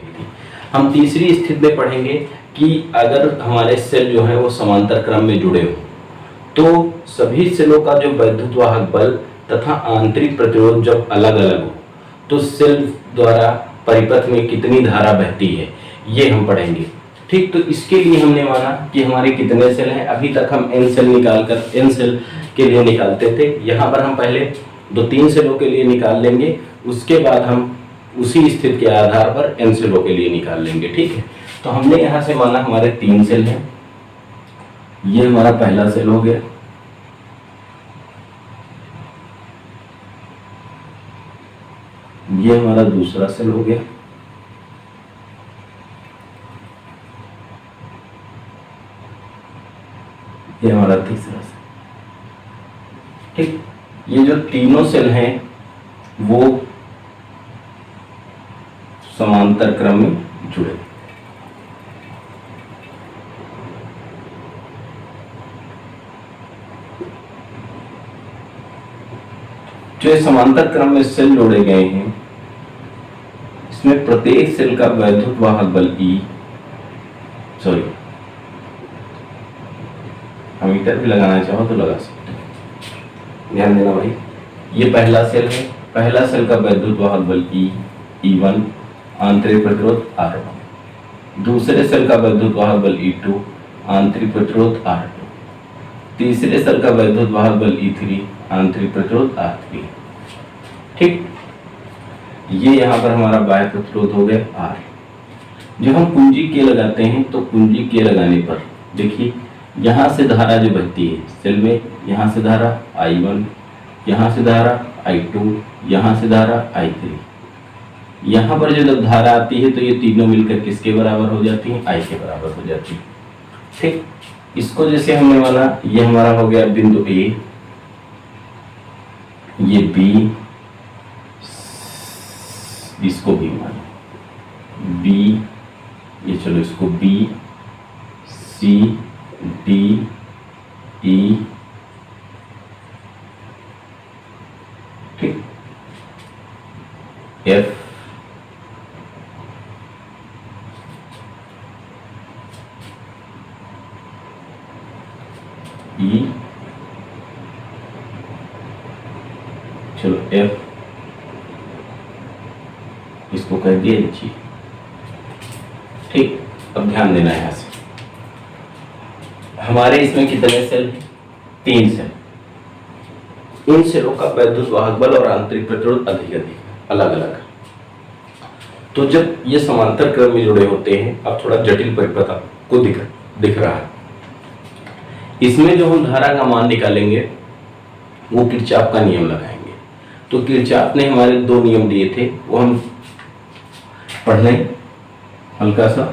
हम तीसरी स्थिति में पढ़ेंगे कि अगर हमारे सेल जो है वो समांतर क्रम में जुड़े हो तो सभी सेलों का जो वैद्युत वाहक बल तथा आंतरिक प्रतिरोध जब अलग अलग हो तो सेल द्वारा परिपथ में कितनी धारा बहती है, ये हम पढ़ेंगे। ठीक, तो इसके लिए हमने माना कि हमारे कितने सेल हैं। अभी तक हम एन सेल के लिए निकालते थे। यहाँ पर हम पहले 2-3 सेलों के लिए निकाल लेंगे, उसके बाद हम उसी स्थिति के आधार पर एन सेलों के लिए निकाल लेंगे। ठीक है, तो हमने यहाँ से माना हमारे 3 सेल हैं। ये हमारा पहला सेल हो गया, ये हमारा दूसरा सेल हो गया, ये हमारा तीसरा सेल। ठीक, ये जो तीनों सेल हैं वो समांतर क्रम में जुड़े। जो समांतर क्रम में सेल जोड़े गए हैं इसमें प्रत्येक सेल का वैद्युत वाहक बल E, सॉरी अमीटर भी लगाना चाहो तो लगा सकते हैं। ध्यान देना भाई, ये पहला सेल है, पहला सेल का वैद्युत वाहक बल E1, आंतरिक प्रतिरोध R1। दूसरे सेल का वैद्युत वाहक बल E2, आंतरिक प्रतिरोध R2। तीसरे सेल का वैद्युत वाहक बल E3, आंतरिक प्रतिरोध R3। ठीक, ये यहाँ पर हमारा बाह्य प्रतिरोध हो गया R। जब हम कुंजी K लगाते हैं तो कुंजी K लगाने पर देखिए यहाँ से धारा जो बहती है सेल में, यहाँ से धारा I1, यहाँ से धारा I2, यहाँ से धारा I3। यहाँ पर जब धारा आती है तो ये तीनों मिलकर किसके बराबर हो जाती है, I के बराबर हो जाती है। ठीक, इसको जैसे हमने माना, ये हमारा हो गया बिंदु A, ये B, इसको B माना, B, ये चलो इसको B, C, D, E, ठीक, F, E, चलो F, इसको कह दिया जी। ठीक, अब ध्यान देना है यहाँ से, हमारे इसमें कितने सेल, 3 सेल। इन सेलों का वैद्युत वाहक बल और आंतरिक प्रतिरोध अधिक अलग अलग। तो जब ये समांतर क्रम में जुड़े होते हैं, अब थोड़ा जटिल परिपथ आपको दिख रहा है। इसमें जो हम धारा का मान निकालेंगे वो किरचॉफ का नियम लगाएंगे। तो किरचॉफ ने हमारे 2 नियम दिए थे, वो हम पढ़ लें हल्का सा।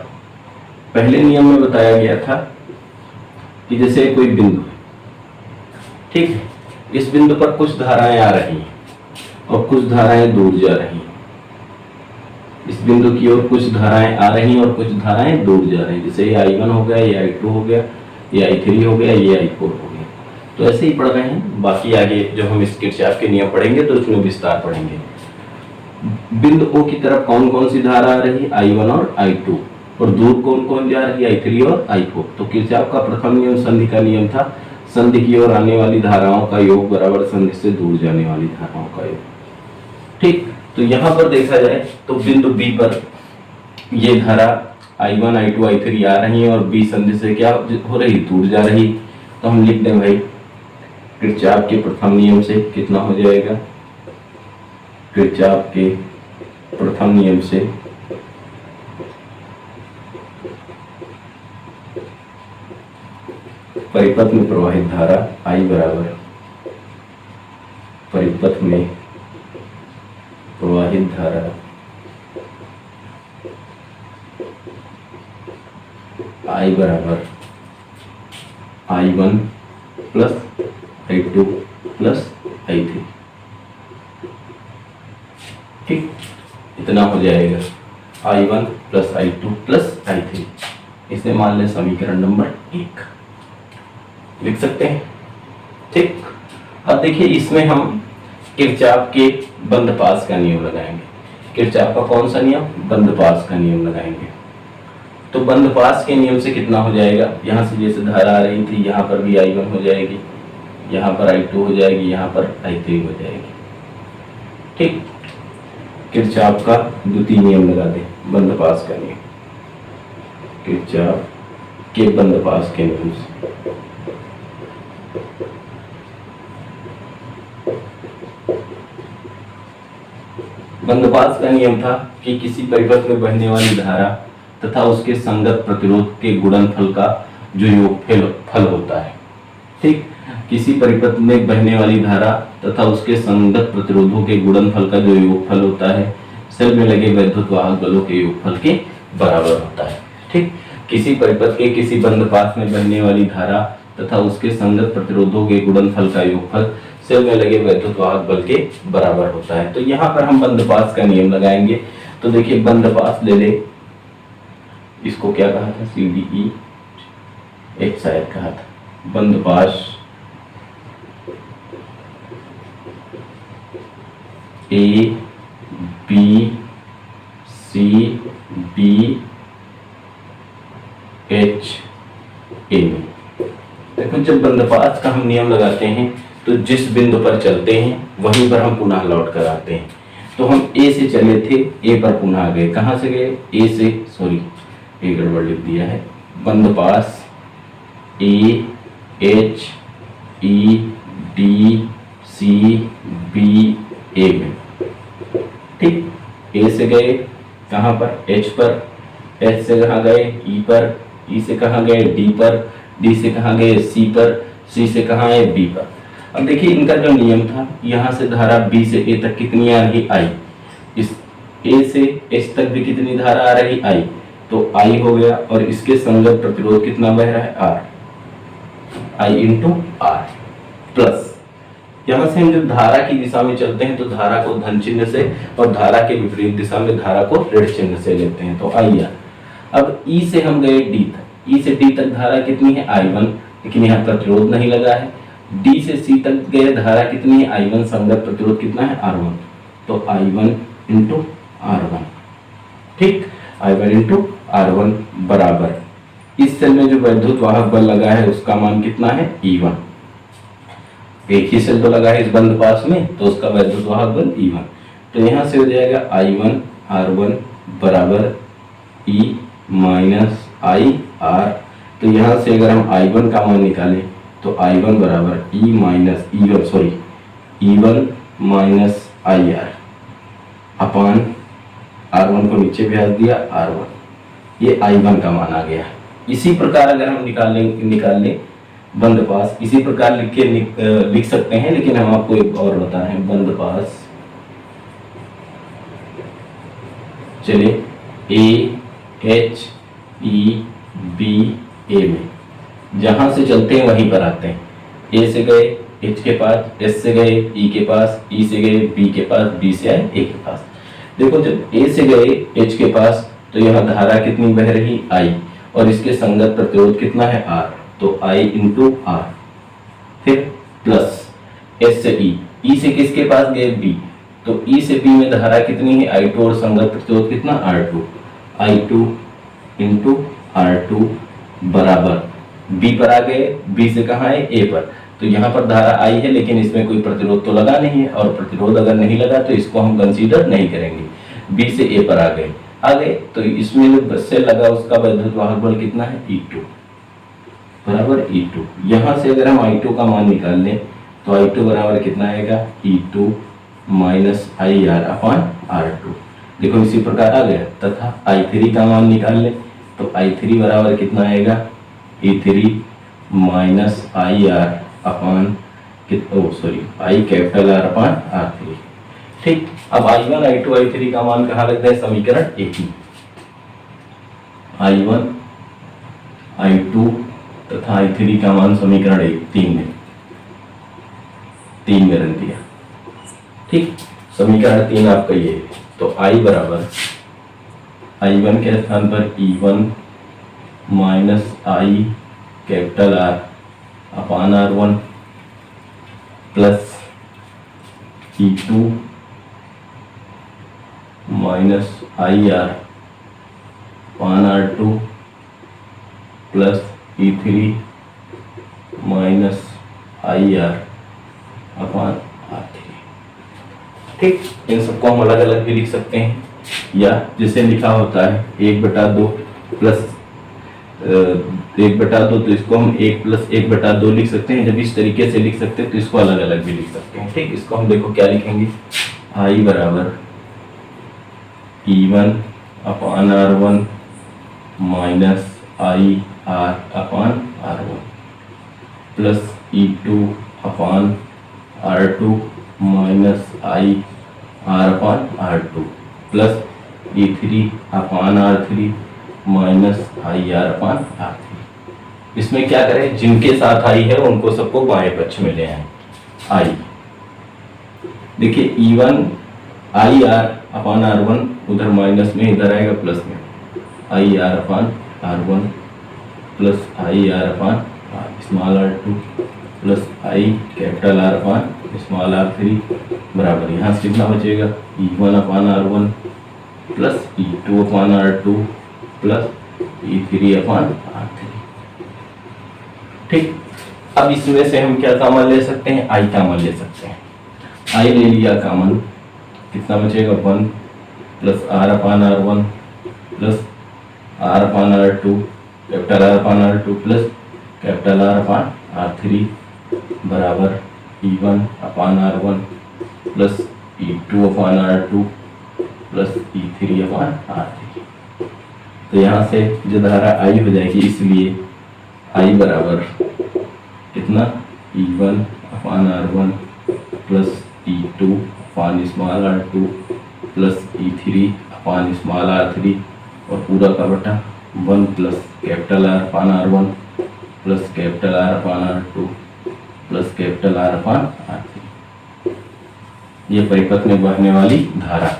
पहले नियम में बताया गया था कि जैसे कोई बिंदु है, ठीक है, इस बिंदु पर कुछ धाराएं आ रही हैं और कुछ धाराएं दूर जा रही हैं। इस बिंदु की ओर कुछ धाराएं आ रही हैं और कुछ धाराएं दूर जा रही हैं। जैसे ये I1 हो गया, ये I2 हो गया, ये I3 हो गया, ये I4 हो गया। तो ऐसे ही पढ़ रहे हैं। बाकी आगे जब हम इस किरचॉफ के नियम पढ़ेंगे तो उसमें विस्तार पढ़ेंगे। बिंदु O की तरफ कौन कौन सी धारा आ रही है, I1 और I2, और दूर कौन कौन जा रही है, I3 और I4। तो किरचॉफ का प्रथम नियम संधि का नियम था, संधि की ओर आने वाली धाराओं का योग बराबर संधि से दूर जाने वाली धाराओं का योग। ठीक, तो यहाँ पर देखा जाए तो बिंदु B पर ये धारा I1, I2, I3 आ रही है और B संधि से क्या हो रही, दूर जा रही। तो हम लिख दें भाई किरचॉफ के प्रथम नियम से कितना हो जाएगा, किरचॉफ के प्रथम नियम से परिपथ में प्रवाहित धारा I बराबर परिपथ में प्रवाहित धारा I बराबर I1 plus I2 plus I3। ठीक, इतना हो जाएगा I1 plus I2 plus I3। इसे मान लें समीकरण नंबर 1 लिख सकते हैं। ठीक। अब देखिए इसमें हम किरचॉफ के बंधपास का नियम लगाएंगे। किरचॉफ का कौन सा नियम? बंधपास का नियम लगाएंगे। तो बंधपास के नियम से कितना हो जाएगा, यहाँ से जैसे धारा आ रही थी यहाँ पर भी I1 हो जाएगी, यहाँ पर I2 हो जाएगी, यहाँ पर I3 हो जाएगी। ठीक, किरचॉफ का द्वितीय नियम लगा दे, बंधपास का नियम, किरचॉफ के बंधपास के नियम से। बंधपास का नियम था कि किसी परिपथ में बहने वाली धारा तथा उसके संगत प्रतिरोध के गुणनफल का जो योगफल होता है। ठीक, किसी परिपथ में बहने वाली धारा तथा उसके संगत प्रतिरोधों के गुणनफल का जो योगफल होता है सेल में लगे वैद्युत वाहक बलों के योगफल के बराबर होता है। ठीक, किसी परिपथ के किसी बंधपास में बहने वाली धारा तथा उसके संगत प्रतिरोधों के गुणनफल का योगफल सेल में लगे वैद्युत वाहक बल के बराबर होता है। तो यहाँ पर हम बंधपास का नियम लगाएंगे। तो देखिए बंधपास ले ले, इसको क्या कहा था? CDE एक शायद कहा था। बंधपास A B C D H A में देखो, जब बंधपास का हम नियम लगाते हैं तो जिस बिंदु पर चलते हैं वहीं पर हम पुनः लौट कर आते हैं। तो हम A से चले थे, A पर पुनः आ गए। कहाँ से गए? A से, सॉरी ये गड़बड़ लिख दिया है। बंधपास A H E D C B A में। ठीक, A से गए कहाँ पर? H पर। H से कहाँ गए? E पर। E से कहाँ गए? D पर। D से कहाँ गए? C पर। C से कहाँ है? B पर। अब देखिए इनका जो नियम था, यहाँ से धारा B से A तक कितनी आ रही? I। इस A से H तक भी कितनी धारा आ रही? I। तो I हो गया, और इसके संगत प्रतिरोध कितना बह रहा है? R। I into R plus, यहाँ से हम जब धारा की दिशा में चलते हैं तो धारा को धन चिन्ह से और धारा के विपरीत दिशा में धारा को ऋण चिन्ह से लेते हैं, तो IR। अब E से हम गए D तक। E से D तक धारा कितनी है? I1, लेकिन यहाँ प्रतिरोध नहीं लगा है। D से C तक गए धारा कितनी है? I1, संगत प्रतिरोध कितना है? R1। तो I1 इंटू R1। ठीक, I1 इंटू R1 बराबर, इस सेल में जो वैद्युत वाहक बल लगा है उसका मान कितना है? E1। एक ही सेल तो लगा है इस बंधपास में, तो उसका वैद्युत वाहक बल E1। तो यहाँ से हो जाएगा I1 R1 बराबर E माइनस IR। तो यहाँ से अगर हम I1 का मान निकालें तो I1 बराबर E minus E1 minus IR अपान R1 को नीचे भेज दिया R1। ये I1 का मान आ गया। इसी प्रकार अगर हम निकाल लें बंधपास, इसी प्रकार लिख सकते हैं, लेकिन हम आपको एक और बता रहे हैं। बंधपास चलिए A H E B A में जहां से चलते हैं वहीं पर आते हैं। A से गए H के पास, S से गए E के पास, E से गए B के पास, B से आए A के पास। देखो जब A से गए H के पास तो यहाँ धारा कितनी बह रही? I, और इसके संगत प्रतिरोध कितना है? R। तो I इंटू R, फिर प्लस S से E से किसके पास गए? B। तो E से B में धारा कितनी है? I2, और संगत प्रतिरोध कितना? R2। I2 इंटू R2 बराबर, B पर आ गए। B से कहाँ है? A पर। तो यहाँ पर धारा I है, लेकिन इसमें कोई प्रतिरोध तो लगा नहीं है, और प्रतिरोध अगर नहीं लगा तो इसको हम कंसीडर नहीं करेंगे। B से A पर आ गए, तो इसमें जो से लगा उसका वैद्युत वाहक बल कितना है? E2 बराबर E2। यहाँ से अगर हम I2 का मान निकाल लें तो I2 बराबर कितना आएगा? E2 माइनस IR अपान R2। देखो इसी प्रकार आ गया। तथा I3 का मान निकाल लें तो I3 बराबर कितना आएगा? E3 minus IR upon I capital R upon R3। ठीक, अब I1 I2 I3 का मान कहाँ लग है? समीकरण 1 में। I1 I2 तथा I3 का मान समीकरण 3 में रख दिया। ठीक, समीकरण 3 आपका ये है। तो I बराबर I1 के स्थान पर E1 minus I capital R upon R1 plus E2 minus IR upon R2 plus E3 minus IR upon R3। ठीक, इन सबको हम अलग अलग भी लिख सकते हैं, या जिसे लिखा होता है 1/2 प्लस 1/2, तो इसको हम 1 प्लस 1/2 लिख सकते हैं। जब इस तरीके से लिख सकते हैं तो इसको अलग अलग भी लिख सकते हैं। ठीक, इसको हम देखो क्या लिखेंगे, I बराबर E1 अपान R1 माइनस IR अपान R1 प्लस E2 अपान R2 माइनस IR अपान R2 प्लस E3 अपान R3 माइनस IR अपान R3। इसमें क्या करें, जिनके साथ I है उनको सबको बाएं पक्ष में ले आए। I देखिए E1 IR अपान R1 उधर माइनस में, इधर आएगा प्लस में, IR upon R1 plus IR upon small R2 plus I capital R upon small R3 बराबर, यहाँ से कितना बचेगा, E1 अपान R1 प्लस E2 अपान R2 प्लस E3 अपान R3। ठीक, अब इसमें से हम क्या कॉमन ले सकते हैं, I कॉमन ले सकते हैं। I ले लिया कॉमन, कितना बचेगा, 1 प्लस R अपान R1 प्लस R अपान R2 कैपिटल R अपान R2 प्लस कैपिटल R अपान R3 बराबर E1 अपान R1 प्लस E2 अपान R2 प्लस E3 अपान R3। तो यहाँ से जो धारा I हो जाएगी, इसलिए I बराबर कितना, E1 अपान R1 प्लस E2 अपान स्मॉल R2 प्लस E3 अपान स्मॉल R3 और पूरा का बटा 1 प्लस कैपिटल R अपान R1 प्लस कैपिटल R अपान R2 प्लस कैपिटल R अपान R3। ये परिपथ में बहने वाली धारा।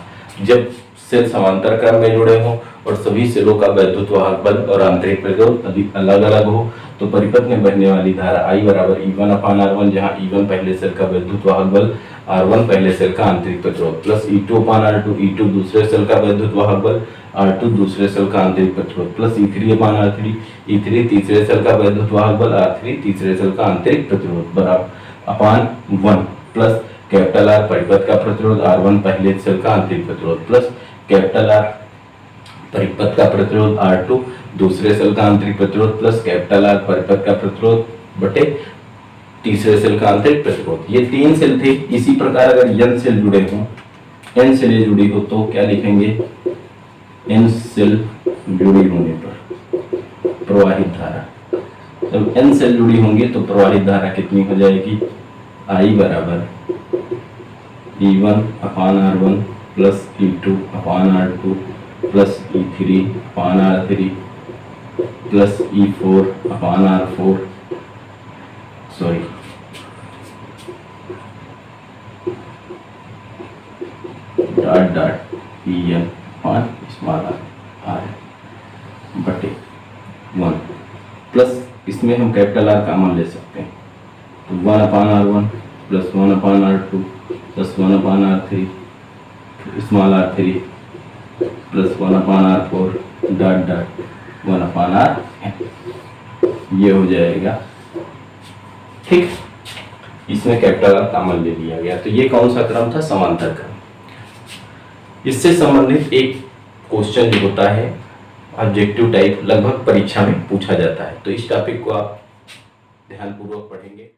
जब सेल समांतर क्रम में जुड़े हों और सभी सेलों का वैद्युत वाहक बल और आंतरिक प्रतिरोध अलग अलग हो, तो परिपथ में बहने वाली धारा I बराबर E1 अपान R1, जहाँ E1 पहले सेल का वैद्युत वाहक बल, R1 पहले सेल का आंतरिक प्रतिरोध, प्लस E2 अपान R2, E2 दूसरे सेल का वैद्युत वाहक बल, R2 दूसरे सेल का आंतरिक प्रतिरोध, प्लस E3 अपान R3, E3 तीसरे सेल का वैद्युत वाहक बल, R3 तीसरे सेल का आंतरिक प्रतिरोध बराबर अपान 1 प्लस कैपिटल R परिपथ का प्रतिरोध, R1 पहले सेल का आंतरिक प्रतिरोध प्लस कैपिटल R परिपथ का प्रतिरोध, R2 दूसरे सेल का आंतरिक प्रतिरोध प्लस कैपिटल R परिपथ का प्रतिरोध बटे तीसरे सेल का आंतरिक प्रतिरोध। ये 3 सेल थे। इसी प्रकार अगर n सेल जुड़े हों, n सेल जुड़ी हो तो क्या लिखेंगे, n सेल जुड़ी होने पर प्रवाहित धारा। जब n सेल जुड़ी होंगी तो प्रवाहित धारा कितनी हो जाएगी, I बराबर E1 अपान R1 प्लस E2 अपान R2 प्लस E3 अपान R3 प्लस E4 अपान R4 sorry dot dot EN अपान स्मॉल r बटे 1 प्लस इसमें हम कैपिटल R कॉमन ले सकते हैं, तो 1 अपान R1 प्लस 1 अपान R2 प्लस 1 अपान R3 स्मॉल R3 प्लस 1 अपान R4 डॉट डॉट 1 अपान R, ये हो जाएगा। ठीक, इसमें कैपिटल R कॉमन ले लिया गया। तो ये कौन सा क्रम था, समांतर क्रम। इससे संबंधित एक क्वेश्चन जो होता है ऑब्जेक्टिव टाइप, लगभग परीक्षा में पूछा जाता है। तो इस टॉपिक को आप ध्यानपूर्वक पढ़ेंगे।